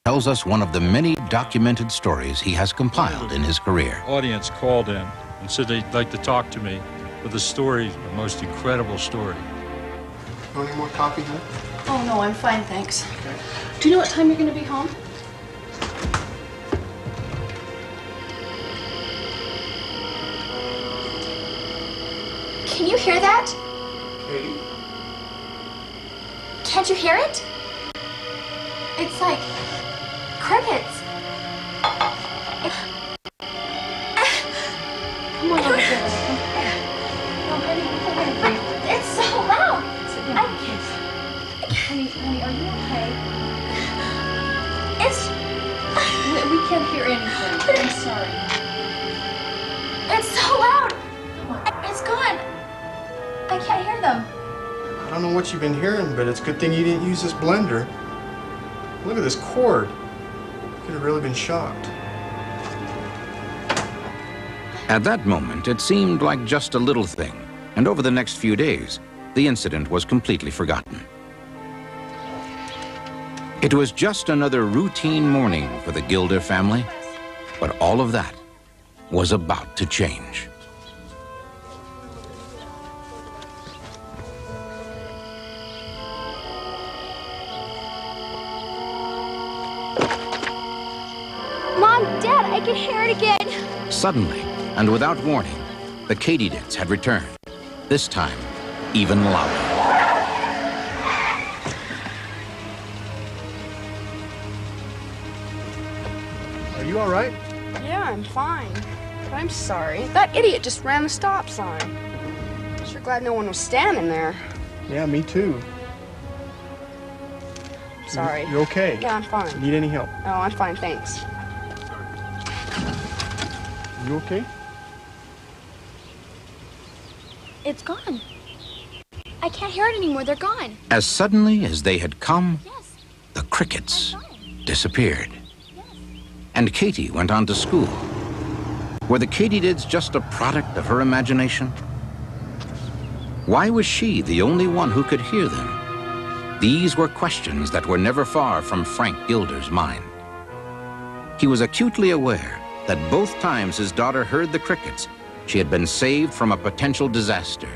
tells us one of the many documented stories he has compiled in his career. Audience called in and said they'd like to talk to me with a story, the most incredible story. You want any more coffee, huh? Oh, no, I'm fine, thanks. Okay. Do you know what time you're going to be home? Can you hear that? Katie? Can't you hear it? It's like crickets. Come on over here. No, honey, it's so loud. Honey, are you okay? It's We can't hear anything. I'm sorry. it's so loud. It's gone. I can't hear them. I don't know what you've been hearing, but it's a good thing you didn't use this blender. Look at this cord. You could have really been shocked. At that moment, it seemed like just a little thing, and over the next few days, the incident was completely forgotten. It was just another routine morning for the Gilder family, but all of that was about to change. Mom, Dad, I can hear it again. Suddenly, and without warning, the Katydids had returned, this time even louder. Are you all right? Yeah, I'm fine. But I'm sorry. That idiot just ran the stop sign. Sure glad no one was standing there. Yeah, me too. Sorry. You're okay? Yeah, I'm fine. Need any help? Oh, I'm fine, thanks. You okay? It's gone. I can't hear it anymore. They're gone. As suddenly as they had come, Yes. the crickets I'm fine. disappeared, Yes. and Katie went on to school. Were the Katydids just a product of her imagination? Why was she the only one who could hear them? These were questions that were never far from Frank Gilder's mind. He was acutely aware that both times his daughter heard the crickets, she had been saved from a potential disaster.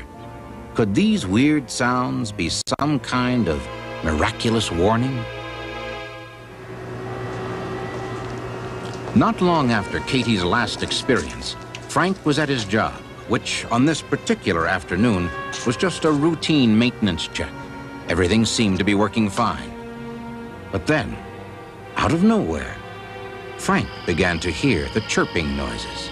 Could these weird sounds be some kind of miraculous warning? Not long after Katie's last experience, Frank was at his job, which on this particular afternoon was just a routine maintenance check. Everything seemed to be working fine. But then, out of nowhere, Frank began to hear the chirping noises.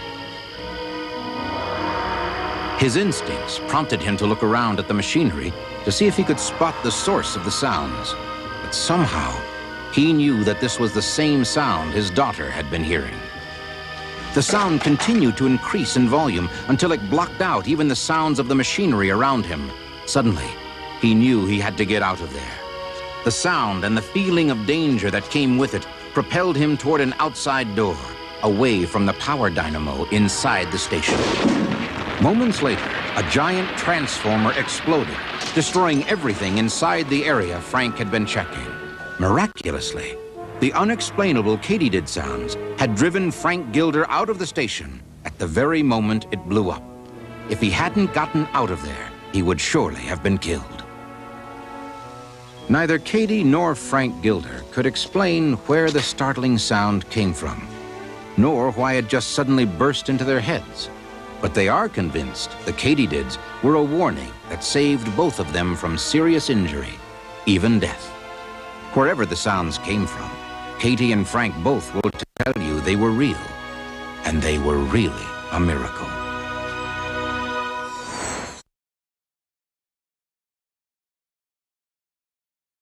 His instincts prompted him to look around at the machinery to see if he could spot the source of the sounds. But somehow, he knew that this was the same sound his daughter had been hearing. The sound continued to increase in volume until it blocked out even the sounds of the machinery around him. Suddenly, he knew he had to get out of there. The sound and the feeling of danger that came with it propelled him toward an outside door, away from the power dynamo inside the station. Moments later, a giant transformer exploded, destroying everything inside the area Frank had been checking. Miraculously, the unexplainable Katydid sounds had driven Frank Gilder out of the station at the very moment it blew up. If he hadn't gotten out of there, he would surely have been killed. Neither Katie nor Frank Gilder could explain where the startling sound came from, nor why it just suddenly burst into their heads. But they are convinced the Katydids were a warning that saved both of them from serious injury, even death. Wherever the sounds came from, Katie and Frank both will tell you they were real, and they were really a miracle.